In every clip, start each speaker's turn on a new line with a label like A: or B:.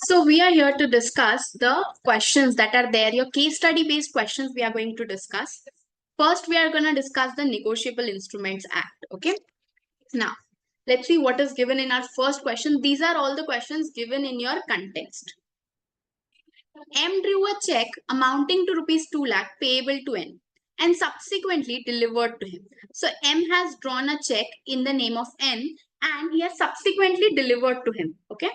A: So we are here to discuss the questions that are there, your case study based questions we are going to discuss. First, we are going to discuss the Negotiable Instruments Act. Okay. Now, let's see what is given in our first question. These are all the questions given in your context. M drew a check amounting to rupees 2 lakh payable to N and subsequently delivered to him. So M has drawn a check in the name of N and he has subsequently delivered to him. Okay.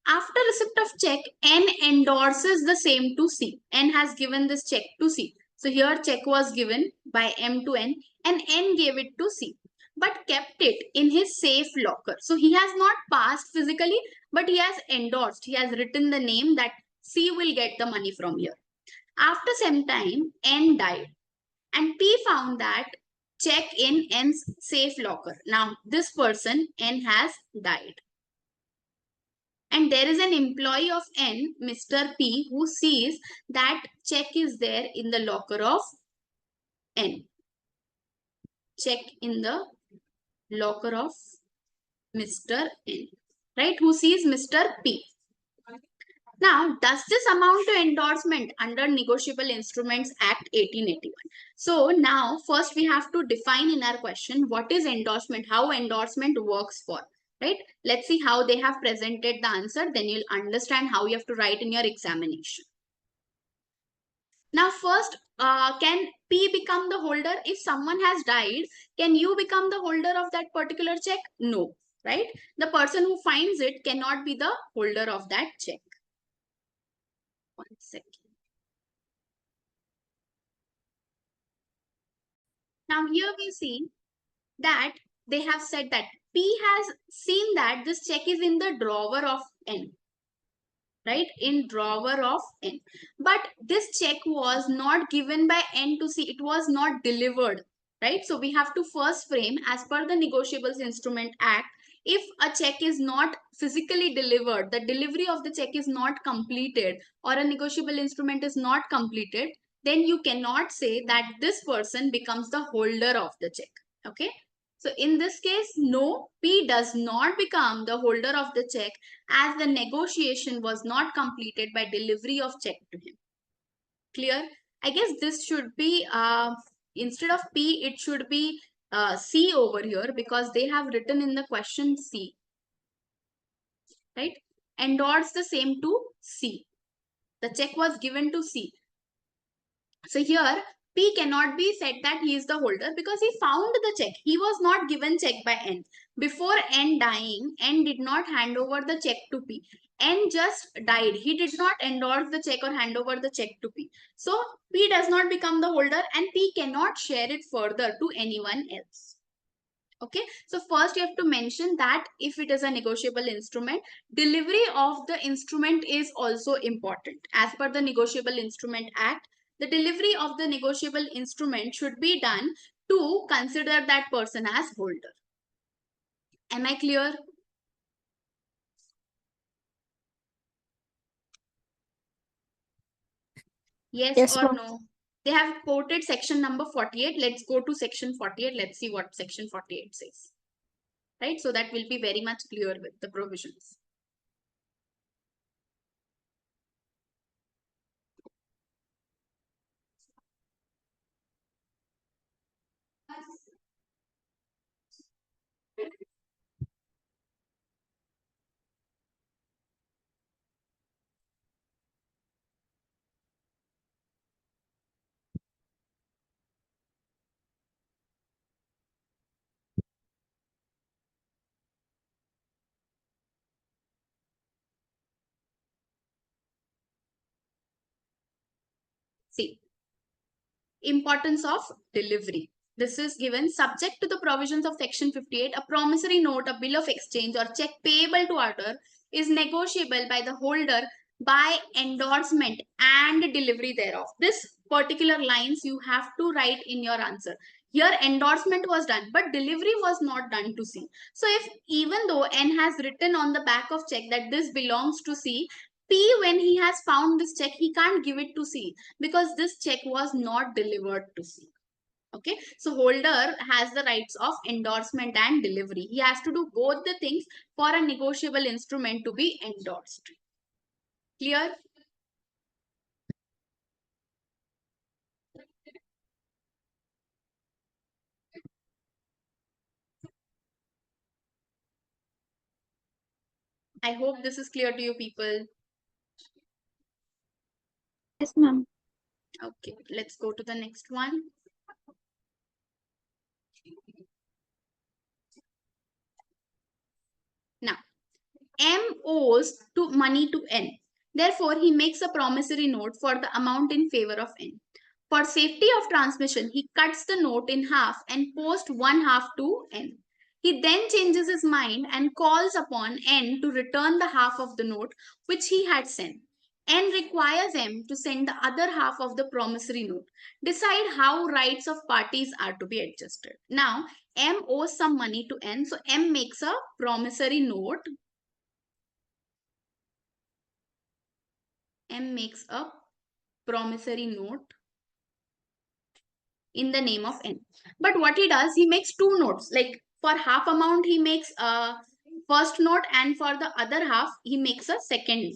A: After receipt of check, N endorses the same to C. N has given this check to C. So here check was given by M to N and N gave it to C but kept it in his safe locker. So he has not passed physically, but he has endorsed. He has written the name that C will get the money from here. After some time, N died and P found that check in N's safe locker. Now this person, N, has died. And there is an employee of N, Mr. P, who sees that check is there in the locker of N. Check in the locker of Mr. N, right? Who sees Mr. P. Now, does this amount to endorsement under Negotiable Instruments Act 1881? So now, first we have to define in our question what is endorsement, how endorsement works for. Right? Let's see how they have presented the answer. Then you'll understand how you have to write in your examination. Now, first, can P become the holder? If someone has died, can you become the holder of that particular check? No, right? The person who finds it cannot be the holder of that check. 1 second. Now, here we see that they have said that P has seen that this check is in the drawer of N, right? In drawer of N. But this check was not given by N to C. It was not delivered, right? So we have to first frame as per the Negotiables Instrument Act. If a check is not physically delivered, the delivery of the check is not completed or a negotiable instrument is not completed, then you cannot say that this person becomes the holder of the check. Okay. So in this case, no, P does not become the holder of the check as the negotiation was not completed by delivery of check to him. Clear? I guess this should be, instead of P, it should be C over here because they have written in the question C. Right? Endorse the same to C. The check was given to C. So here, P cannot be said that he is the holder because he found the check. He was not given check by N. Before N dying, N did not hand over the check to P. N just died. He did not endorse the check or hand over the check to P. So P does not become the holder and P cannot share it further to anyone else. Okay, so first you have to mention that if it is a negotiable instrument, delivery of the instrument is also important. As per the Negotiable Instrument Act, the delivery of the negotiable instrument should be done to consider that person as holder. Am I clear? Yes or no? They have quoted section number 48. Let's go to section 48. Let's see what section 48 says. Right? So that will be very much clear with the provisions. See, importance of delivery. This is given subject to the provisions of section 58. A promissory note, a bill of exchange or check payable to order is negotiable by the holder by endorsement and delivery thereof. This particular lines you have to write in your answer. Here endorsement was done, but delivery was not done to C. So if even though N has written on the back of check that this belongs to C, P, when he has found this check, he can't give it to C because this check was not delivered to C. Okay, so holder has the rights of endorsement and delivery. He has to do both the things for a negotiable instrument to be endorsed. Clear? I hope this is clear to you people.
B: Yes, ma'am.
A: Okay, let's go to the next one. Now, M owes to money to N. Therefore, he makes a promissory note for the amount in favor of N. For safety of transmission, he cuts the note in half and posts one half to N. He then changes his mind and calls upon N to return the half of the note which he had sent. N requires M to send the other half of the promissory note. Decide how rights of parties are to be adjusted. Now, M owes some money to N, so M makes a promissory note. M makes a promissory note in the name of N. But what he does, he makes two notes. Like for half amount, he makes a first note, and for the other half, he makes a second note.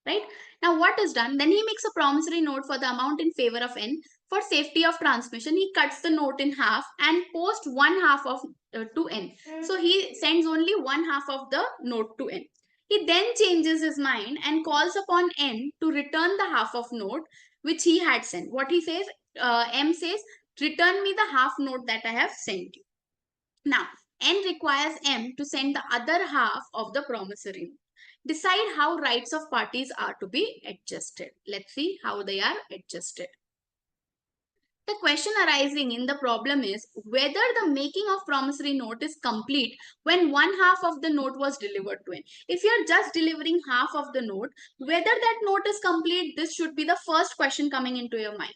A: Right? Now, what is done? Then he makes a promissory note for the amount in favor of N. For safety of transmission, he cuts the note in half and posts one half of to N. So he sends only one half of the note to N. He then changes his mind and calls upon N to return the half of note which he had sent. What he says, M says, return me the half note that I have sent you. Now, N requires M to send the other half of the promissory note. Decide how rights of parties are to be adjusted. Let's see how they are adjusted. The question arising in the problem is whether the making of promissory note is complete when one half of the note was delivered to N. If you are just delivering half of the note, whether that note is complete, this should be the first question coming into your mind.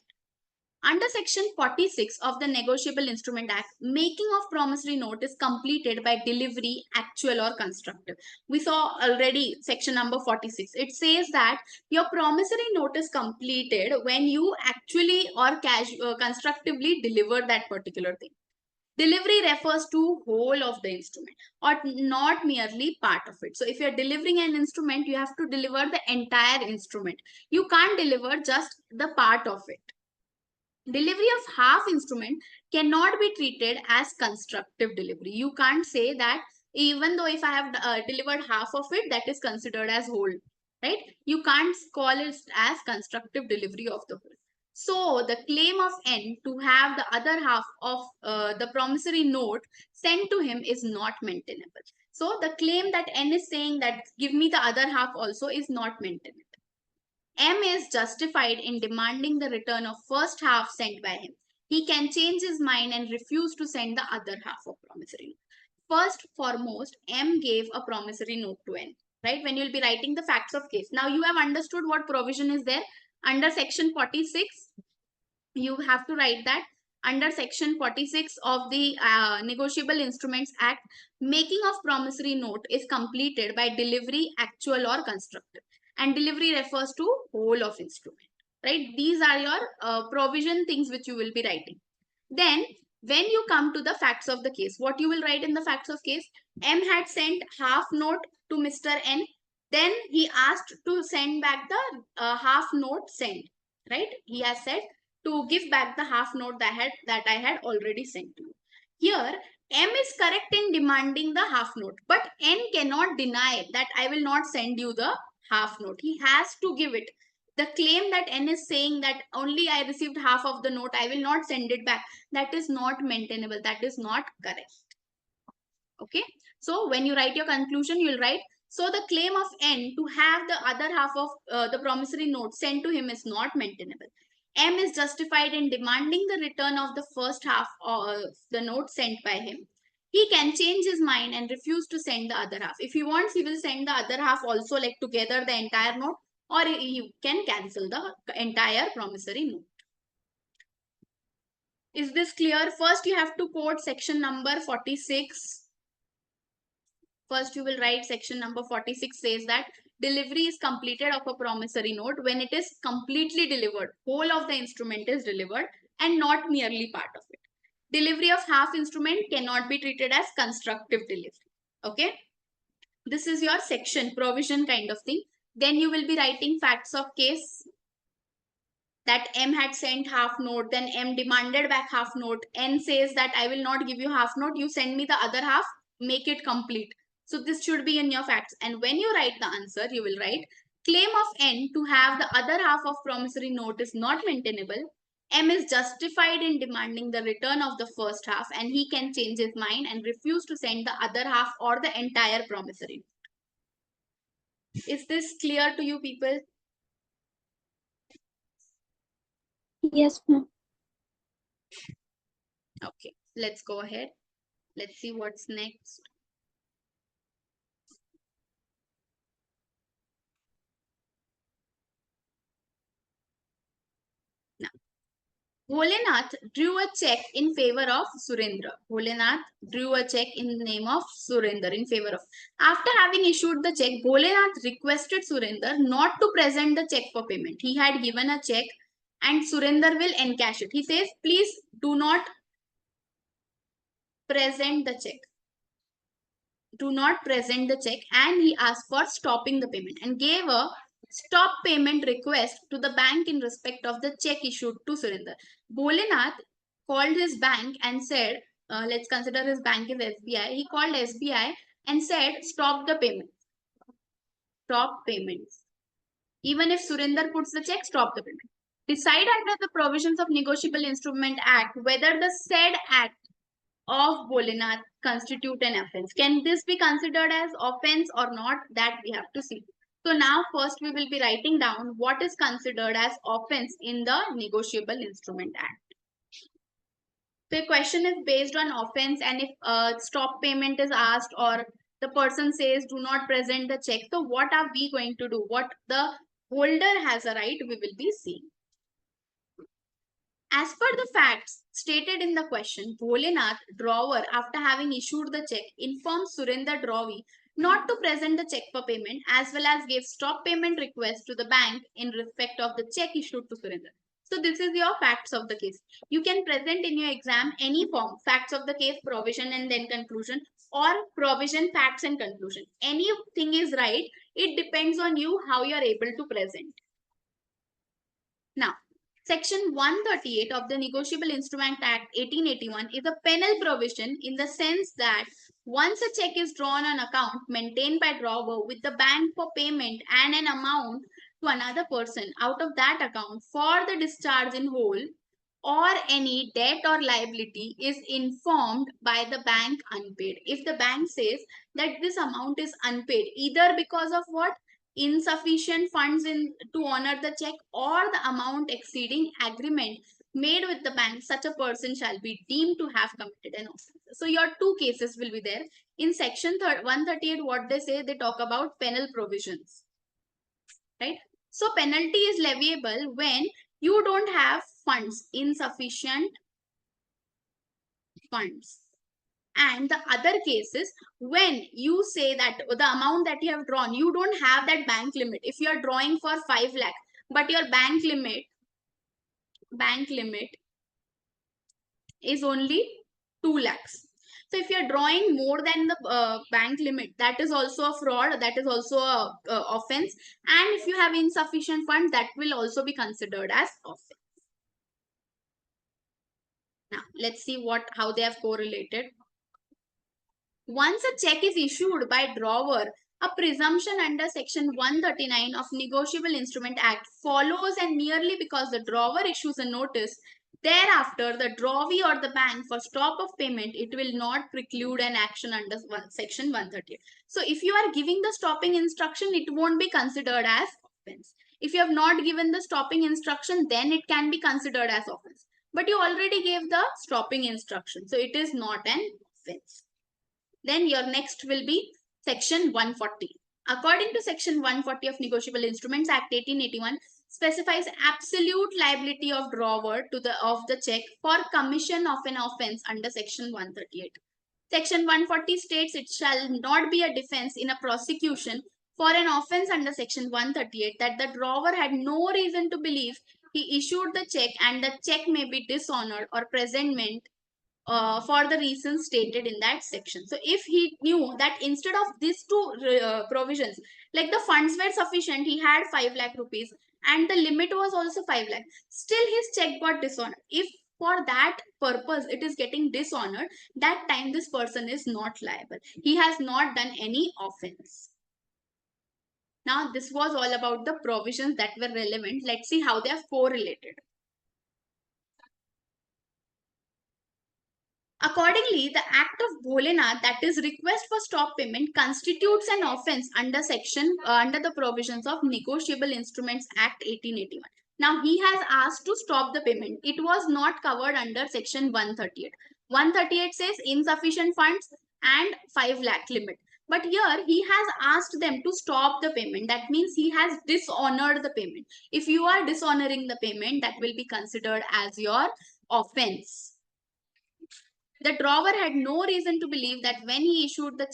A: Under Section 46 of the Negotiable Instrument Act, making of promissory note is completed by delivery, actual or constructive. We saw already section number 46. It says that your promissory note is completed when you actually or constructively deliver that particular thing. Delivery refers to whole of the instrument or not merely part of it. So if you're delivering an instrument, you have to deliver the entire instrument. You can't deliver just the part of it. Delivery of half instrument cannot be treated as constructive delivery. You can't say that even though if I have delivered half of it, that is considered as whole, right? You can't call it as constructive delivery of the whole. So the claim of N to have the other half of the promissory note sent to him is not maintainable. So the claim that N is saying that give me the other half also is not maintainable. M is justified in demanding the return of first half sent by him. He can change his mind and refuse to send the other half of promissory note. First foremost, M gave a promissory note to N, right? When you'll be writing the facts of case. Now you have understood what provision is there under section 46. You have to write that under section 46 of the Negotiable Instruments Act, making of promissory note is completed by delivery, actual or constructive. And delivery refers to whole of instrument, right? These are your provision things which you will be writing. Then when you come to the facts of the case, what you will write in the facts of case? M had sent half note to Mr. N. Then he asked to send back the half note sent, right? He has said to give back the half note that I had already sent to you. Here, M is correct in demanding the half note, but N cannot deny that I will not send you the half note. He has to give it. The claim that N is saying that only I received half of the note, I will not send it back, that is not maintainable. That is not correct. Okay. So when you write your conclusion, you will write, so the claim of N to have the other half of the promissory note sent to him is not maintainable. M is justified in demanding the return of the first half of the note sent by him. He can change his mind and refuse to send the other half. If he wants, he will send the other half also, like together the entire note, or he can cancel the entire promissory note. Is this clear? First, you have to quote section number 46. First, you will write section number 46 says that delivery is completed of a promissory note when it is completely delivered. Whole of the instrument is delivered and not merely part of it. Delivery of half instrument cannot be treated as constructive delivery. Okay. This is your section provision kind of thing. Then you will be writing facts of case, that M had sent half note, then M demanded back half note. N says that I will not give you half note, you send me the other half, make it complete. So this should be in your facts. And when you write the answer, you will write claim of N to have the other half of promissory note is not maintainable. M is justified in demanding the return of the first half and he can change his mind and refuse to send the other half or the entire promissory. Is this clear to you people?
B: Yes, ma'am.
A: Okay, let's go ahead. Let's see what's next. Now, Bholenath drew a check in favor of Surendra. Bholenath drew a check in the name of Surendra in favor of. After having issued the check, Bholenath requested Surendra not to present the check for payment. He had given a check and Surendra will encash it. He says, please do not present the check. Do not present the check, and he asked for stopping the payment and gave a stop payment request to the bank in respect of the check issued to Surinder. Bholenath called his bank and said, let's consider his bank is SBI. He called SBI and said, stop the payment. Stop payments. Even if Surinder puts the check, stop the payment. Decide under the provisions of Negotiable Instrument Act whether the said act of Bholenath constitute an offense. Can this be considered as offense or not? That we have to see. So now first we will be writing down what is considered as offense in the Negotiable Instrument Act. The question is based on offense, and if stop payment is asked or the person says do not present the check, so what are we going to do? What the holder has a right, we will be seeing. As per the facts stated in the question, Bholenath, drawer, after having issued the check, informed Surinder Drawi not to present the check for payment as well as gave stop payment request to the bank in respect of the check issued to Surinder. So this is your facts of the case. You can present in your exam any form, facts of the case, provision and then conclusion, or provision, facts and conclusion. Anything is right. It depends on you how you are able to present. Now, Section 138 of the Negotiable Instrument Act 1881 is a penal provision in the sense that once a check is drawn on account maintained by drawer with the bank for payment and an amount to another person out of that account for the discharge in whole or any debt or liability is informed by the bank unpaid. If the bank says that this amount is unpaid, either because of what? Insufficient funds to honor the check or the amount exceeding agreement made with the bank, such a person shall be deemed to have committed an offense. So your two cases will be there. In section 138, what they say, they talk about penal provisions, right? So penalty is leviable when you don't have funds, insufficient funds. And the other cases, when you say that the amount that you have drawn, you don't have that bank limit. If you are drawing for 5 lakh, but your bank limit is only 2 lakhs. So if you are drawing more than the bank limit, that is also a fraud, that is also a offense. And if you have insufficient funds, that will also be considered as offense. Now, let's see how they have correlated. Once a check is issued by drawer, a presumption under section 139 of Negotiable Instrument Act follows, and merely because the drawer issues a notice, thereafter the drawee or the bank for stop of payment, it will not preclude an action under section 138. So if you are giving the stopping instruction, it won't be considered as offense. If you have not given the stopping instruction, then it can be considered as offense. But you already gave the stopping instruction, so it is not an offense. Then your next will be section 140. According to section 140 of Negotiable Instruments Act 1881, specifies absolute liability of drawer of the check for commission of an offense under section 138. Section 140 states it shall not be a defense in a prosecution for an offense under section 138 that the drawer had no reason to believe he issued the check and the check may be dishonored or presentment for the reasons stated in that section. So if he knew that instead of these two provisions, like the funds were sufficient, he had 5 lakh rupees and the limit was also 5 lakh, still his check got dishonored. If for that purpose it is getting dishonored, that time this person is not liable. He has not done any offense. Now this was all about the provisions that were relevant. Let's see how they are correlated. Accordingly, the act of Bholenath, that is request for stop payment, constitutes an offence under under the provisions of Negotiable Instruments Act 1881. Now he has asked to stop the payment. It was not covered under section 138. 138 says insufficient funds and 5 lakh limit. But here he has asked them to stop the payment. That means he has dishonored the payment. If you are dishonoring the payment, that will be considered as your offence. The drawer had no reason to believe that when he issued the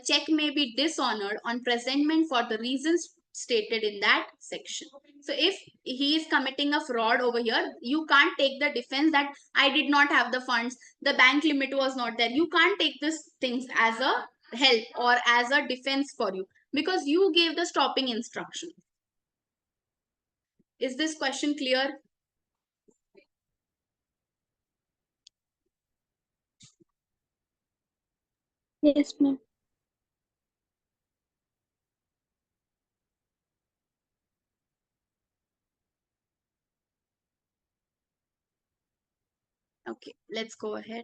A: check may be dishonored on presentment for the reasons stated in that section. So if he is committing a fraud over here, you can't take the defense that I did not have the funds, the bank limit was not there. You can't take these things as a help or as a defense for you because you gave the stopping instruction. Is this question clear?
B: Yes, ma'am.
A: Okay, let's go ahead.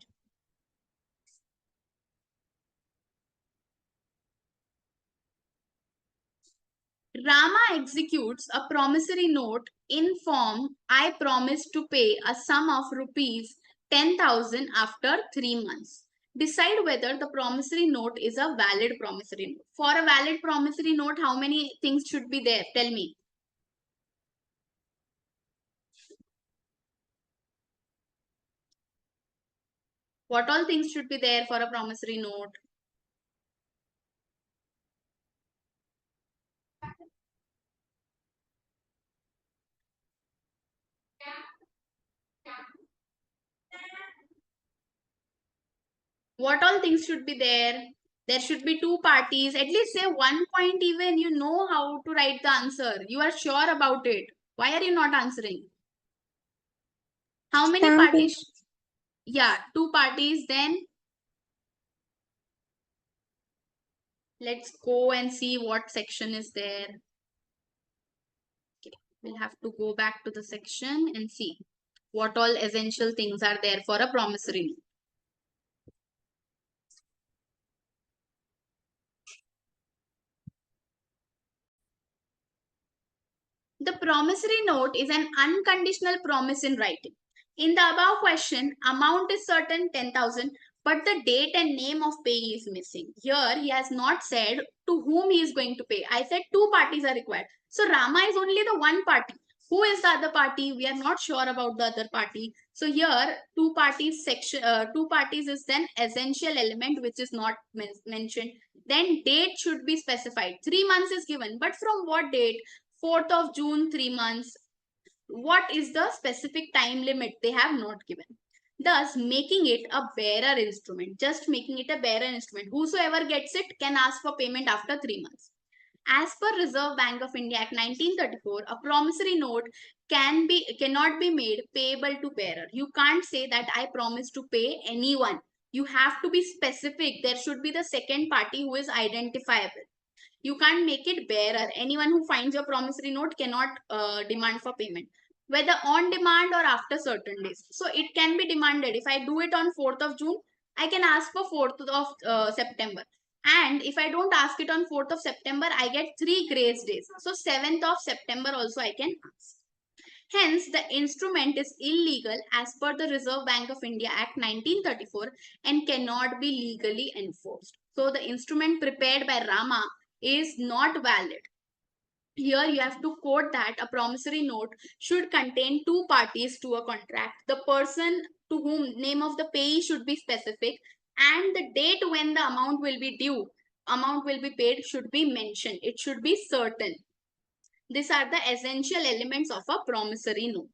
A: Rama executes a promissory note in form I promise to pay a sum of rupees 10,000 after 3 months. Decide whether the promissory note is a valid promissory note. For a valid promissory note, how many things should be there? Tell me. What all things should be there for a promissory note? What all things should be there? There should be two parties. At least say 1 point even. You know how to write the answer. You are sure about it. Why are you not answering? How many
B: Stamping.
A: parties? Yeah, two parties. Then let's go and see what section is there. Okay, we'll have to go back to the section and see what all essential things are there for a promissory note. The promissory note is an unconditional promise in writing. In the above question, amount is certain 10,000, but the date and name of payee is missing. Here, he has not said to whom he is going to pay. I said two parties are required. So, Rama is only the one party. Who is the other party? We are not sure about the other party. So, here, two parties is then essential element which is not mentioned. Then date should be specified. 3 months is given, but from what date? 4th of June, 3 months. What is the specific time limit? They have not given. Thus, making it a bearer instrument. Just making it a bearer instrument. Whosoever gets it can ask for payment after 3 months. As per Reserve Bank of India Act 1934, a promissory note cannot be made payable to bearer. You can't say that I promise to pay anyone. You have to be specific. There should be the second party who is identifiable. You can't make it bearer. Anyone who finds your promissory note cannot demand for payment, whether on demand or after certain days. So it can be demanded. If I do it on 4th of June, I can ask for 4th of September. And if I don't ask it on 4th of September, I get 3 grace days. So 7th of September also I can ask. Hence, the instrument is illegal as per the Reserve Bank of India Act 1934 and cannot be legally enforced. So, the instrument prepared by Rama is not valid. Here you have to quote that a promissory note should contain two parties to a contract. The person to whom name of the payee should be specific and the date when the amount will be due, amount will be paid should be mentioned. It should be certain. These are the essential elements of a promissory note.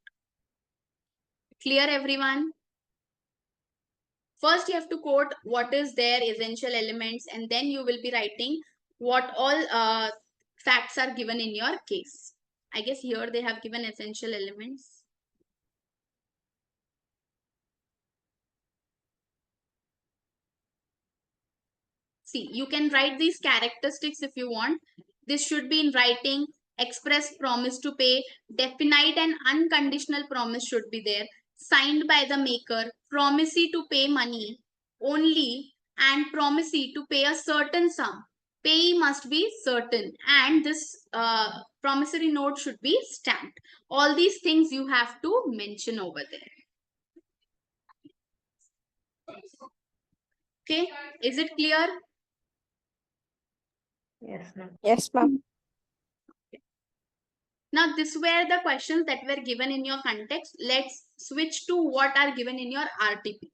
A: Clear everyone? First, you have to quote what is their essential elements, and then you will be writing what all facts are given in your case. I guess here they have given essential elements. See, you can write these characteristics if you want. This should be in writing. Express promise to pay, definite and unconditional promise should be there. Signed by the maker, promisee to pay money only, and promisee to pay a certain sum. Payee must be certain, and this promissory note should be stamped. All these things you have to mention over there. Okay, is it clear?
C: Yes, ma'am.
B: Yes, ma'am.
A: Now, this were the questions that were given in your context. Let's switch to what are given in your RTP.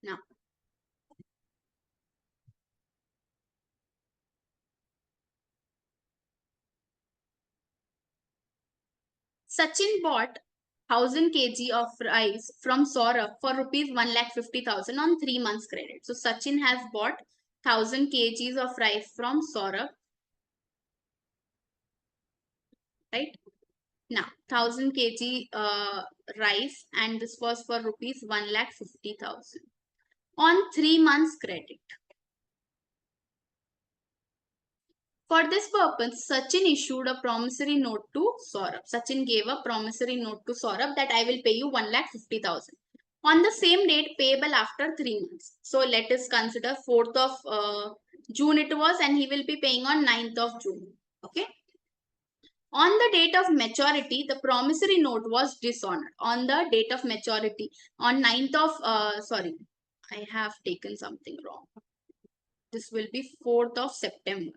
A: Now, Sachin bought 1000 kg of rice from Saurabh for rupees 1,50,000 on 3 months credit. So, Sachin has bought 1000 kgs of rice from Saurabh, right? Now, 1000 kg rice, and this was for rupees 1,50,000 on 3 months credit. For this purpose, Sachin issued a promissory note to Saurabh. Sachin gave a promissory note to Saurabh that I will pay you 1,50,000 on the same date, payable after 3 months. So let us consider 4th of June it was, and he will be paying on 9th of June. Okay. On the date of maturity, the promissory note was dishonored. On the date of maturity, on 9th of, sorry, I have taken something wrong. This will be 4th of September.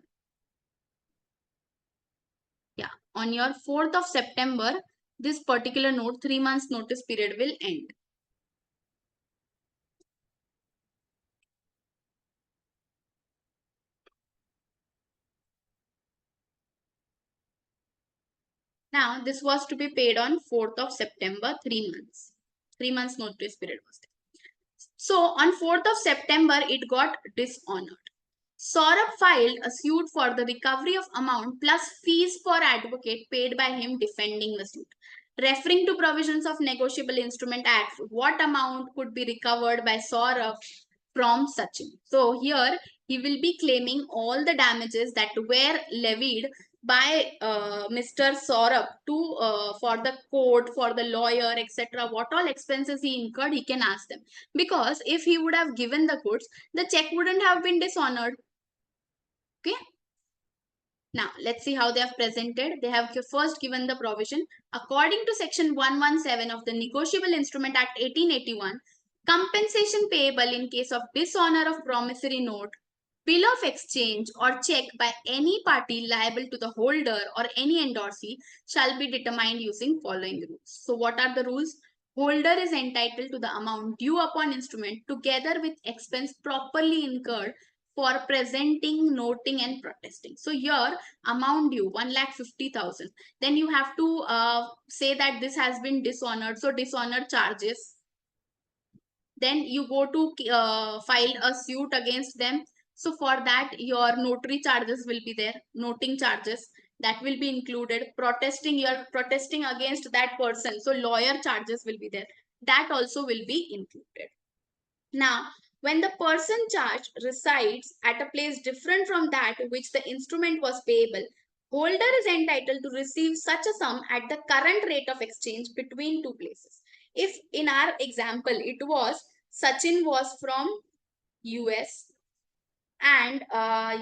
A: Yeah, on your 4th of September, this particular note, 3 months notice period will end. Now, this was to be paid on 4th of September, 3 months. 3 months notice period was there. So, on 4th of September, it got dishonored. Saurabh filed a suit for the recovery of amount plus fees for advocate paid by him defending the suit. Referring to provisions of Negotiable Instrument Act, what amount could be recovered by Saurabh from Sachin? So here he will be claiming all the damages that were levied by Mr. Saurabh to for the court, for the lawyer, etc. What all expenses he incurred, he can ask them. Because if he would have given the goods, the check wouldn't have been dishonored. Okay. Now, let's see how they have presented. They have first given the provision. According to section 117 of the Negotiable Instrument Act 1881, compensation payable in case of dishonor of promissory note, bill of exchange or check by any party liable to the holder or any endorsee shall be determined using following rules. So what are the rules? Holder is entitled to the amount due upon instrument together with expense properly incurred for presenting, noting and protesting. So here amount due 1,50,000. Then you have to say that this has been dishonored. So dishonored charges. Then you go to file a suit against them. So for that your notary charges will be there, noting charges that will be included. Protesting, you're protesting against that person. So lawyer charges will be there. That also will be included. Now, when the person charged resides at a place different from that which the instrument was payable, holder is entitled to receive such a sum at the current rate of exchange between two places. If in our example, it was Sachin was from US and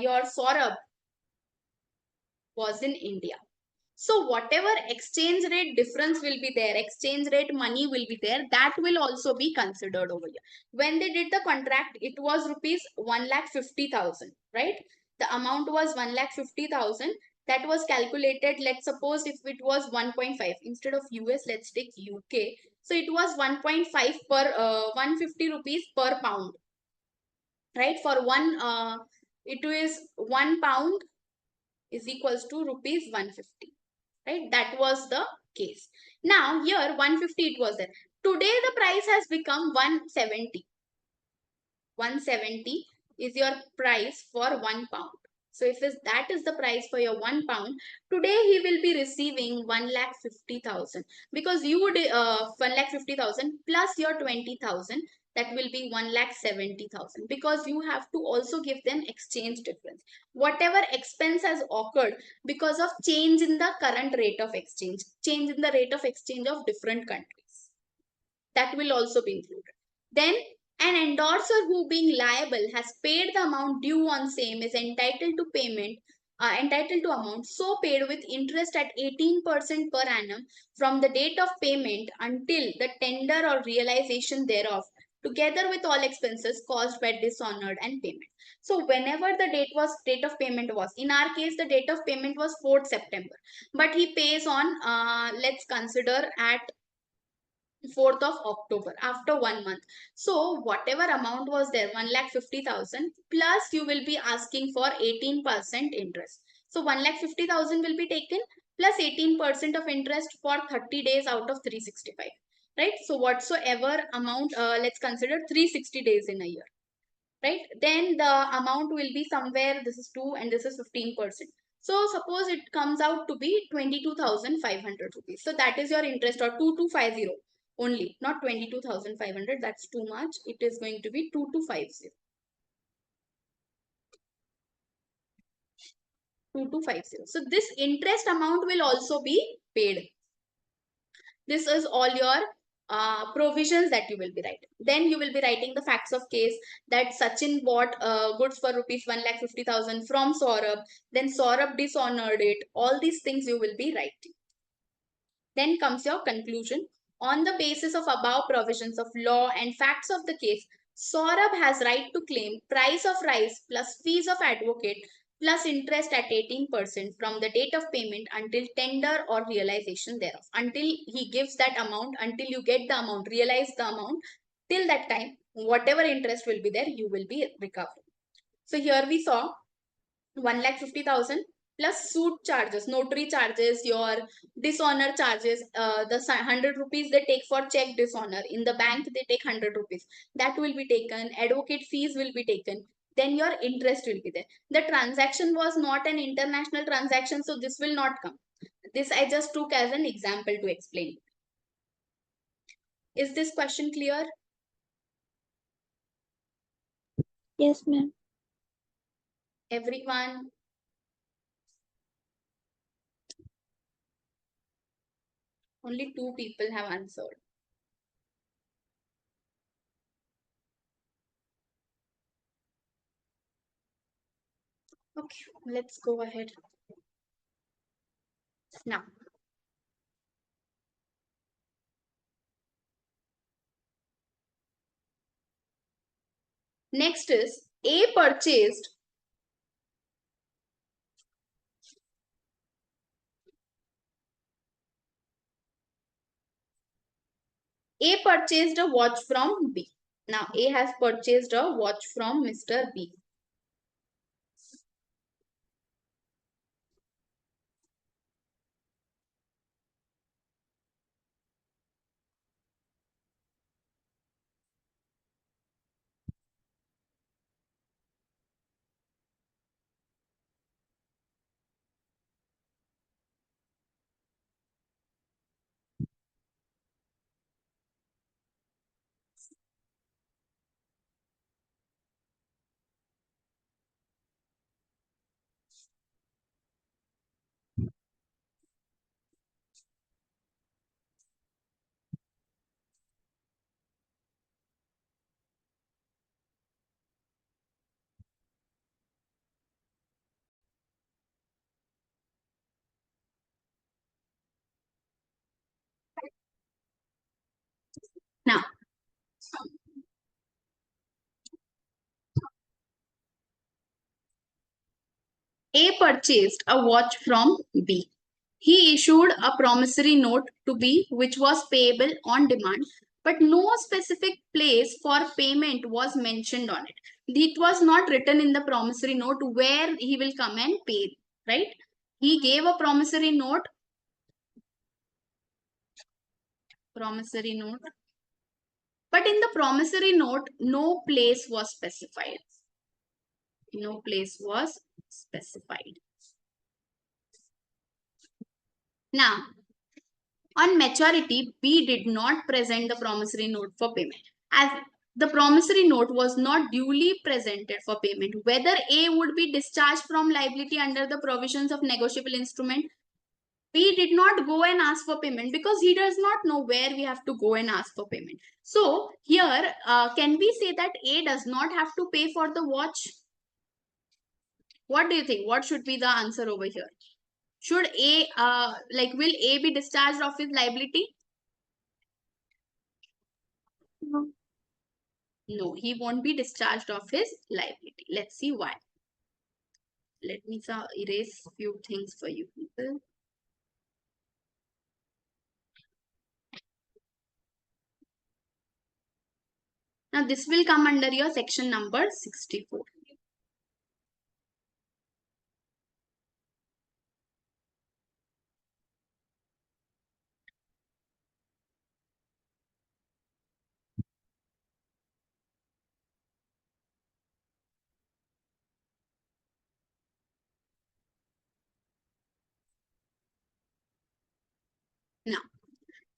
A: your Saurabh was in India. So whatever exchange rate difference will be there, exchange rate money will be there, that will also be considered over here. When they did the contract, it was rupees 1,50,000, right? The amount was 1,50,000. That was calculated. Let's suppose if it was 1.5 instead of US, let's take UK. So it was 1.5 per 150 rupees per pound, right? For one, it is 1 pound is equals to rupees 150, right? That was the case. Now here 150 it was there. Today the price has become 170. 170 is your price for 1 pound. So if that is the price for your 1 pound, today he will be receiving 1,50,000, because you would 1,50,000 plus your 20,000, that will be 1,70,000, because you have to also give them exchange difference. Whatever expense has occurred because of change in the current rate of exchange, change in the rate of exchange of different countries, that will also be included. Then an endorser who being liable has paid the amount due on same is entitled to payment, entitled to amount so paid with interest at 18% per annum from the date of payment until the tender or realization thereof, together with all expenses caused by dishonored and payment. So whenever the date of payment was, in our case the date of payment was 4th September, but he pays on let's consider at 4th of October, after 1 month. So whatever amount was there, 1,50,000 plus you will be asking for 18% interest. So 1,50,000 will be taken plus 18% of interest for 30 days out of 365. Right? So whatsoever amount, let's consider 360 days in a year. Right? Then the amount will be somewhere, this is 2 and this is 15%. So suppose it comes out to be 22,500 rupees. So that is your interest, or 2250 only, not 22,500. That's too much. It is going to be 2250. 2250. So this interest amount will also be paid. This is all your provisions that you will be writing. Then you will be writing the facts of case, that Sachin bought goods for rupees 1,50,000 from Saurabh. Then Saurabh dishonored it. All these things you will be writing. Then comes your conclusion. On the basis of above provisions of law and facts of the case, Saurabh has right to claim price of rice plus fees of advocate plus interest at 18% from the date of payment until tender or realization thereof. Until he gives that amount, until you get the amount, realize the amount, till that time, whatever interest will be there, you will be recovering. So here we saw 1,50,000 plus suit charges, notary charges, your dishonor charges, the 100 rupees they take for check dishonor. In the bank, they take 100 rupees. That will be taken. Advocate fees will be taken. Then your interest will be there. The transaction was not an international transaction, so this will not come. This I just took as an example to explain. Is this question clear?
B: Yes, ma'am.
A: Everyone? Only 2 people have answered. Okay, let's go ahead. Now, next is A purchased A purchased a watch from B. Now A has purchased a watch from Mr. B. Now, A purchased a watch from B. He issued a promissory note to B, which was payable on demand, but no specific place for payment was mentioned on it. It was not written in the promissory note where he will come and pay, right? He gave a promissory note, but in the promissory note, no place was specified. No place was specified. Now, on maturity, B did not present the promissory note for payment. As the promissory note was not duly presented for payment, whether A would be discharged from liability under the provisions of negotiable instrument, B did not go and ask for payment because he does not know where we have to go and ask for payment. So here, can we say that A does not have to pay for the watch? What do you think? What should be the answer over here? Should A, will A be discharged of his liability?
B: No.
A: No, he won't be discharged of his liability. Let's see why. Let me erase few things for you people. Now this will come under your section number 64. Now,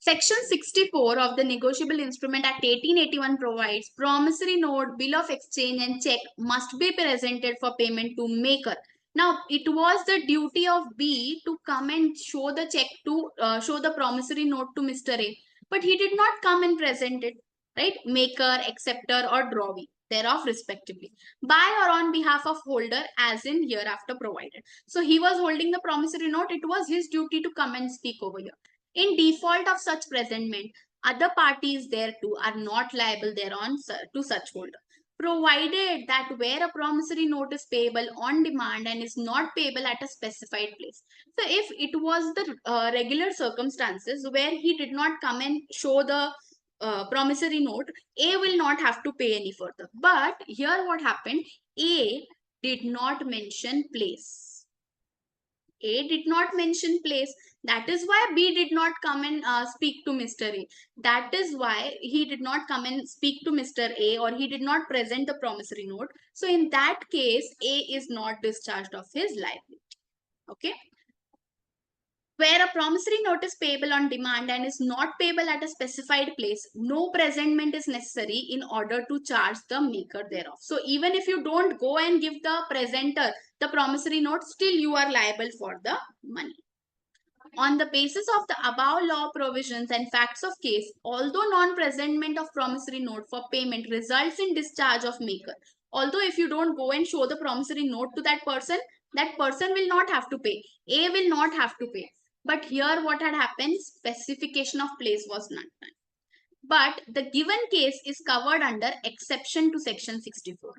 A: Section 64 of the Negotiable Instrument Act 1881 provides promissory note, bill of exchange and check must be presented for payment to maker. Now, it was the duty of B to come and show the check to show the promissory note to Mr. A, but he did not come and present it, right? Maker, acceptor or drawee thereof respectively, by or on behalf of holder as in hereafter provided. So he was holding the promissory note. It was his duty to come and speak over here. In default of such presentment, other parties thereto are not liable thereon to such holder, provided that where a promissory note is payable on demand and is not payable at a specified place. So if it was the regular circumstances where he did not come and show the promissory note, A will not have to pay any further. But here what happened, A did not mention place. A did not mention place. That is why B did not come and speak to Mr. A. That is why he did not come and speak to Mr. A, or he did not present the promissory note. So in that case, A is not discharged of his liability. Okay. Where a promissory note is payable on demand and is not payable at a specified place, no presentment is necessary in order to charge the maker thereof. So even if you don't go and give the presenter the promissory note, still you are liable for the money. On the basis of the above law provisions and facts of case, although non-presentment of promissory note for payment results in discharge of maker, although if you don't go and show the promissory note to that person will not have to pay. A will not have to pay. But here what had happened, specification of place was not done. But the given case is covered under exception to section 64.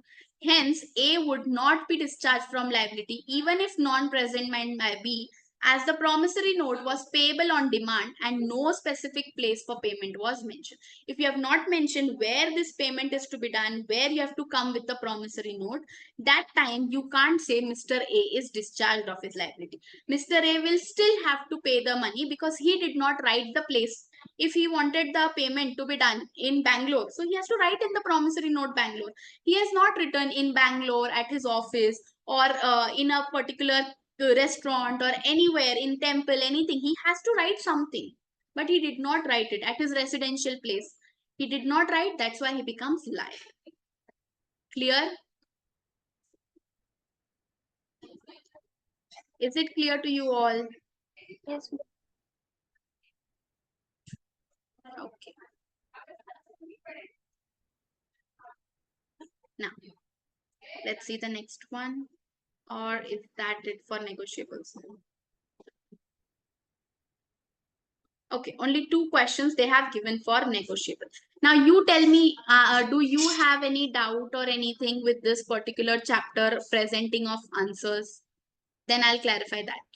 A: Hence, A would not be discharged from liability even if non-presentment by B, as the promissory note was payable on demand and no specific place for payment was mentioned. If you have not mentioned where this payment is to be done, where you have to come with the promissory note, that time you can't say Mr. A is discharged of his liability. Mr. A will still have to pay the money because he did not write the place. If he wanted the payment to be done in Bangalore, so he has to write in the promissory note Bangalore. He has not written in Bangalore at his office or in a particular restaurant or anywhere in temple, anything. He has to write something, but he did not write it at his residential place. He did not write. That's why he becomes liable. Clear? Is it clear to you all?
B: Yes, ma'am.
A: Okay. Now, let's see the next one. Or is that it for negotiables? Okay, only 2 questions they have given for negotiable. Now you tell me, do you have any doubt or anything with this particular chapter presenting of answers? Then I'll clarify that.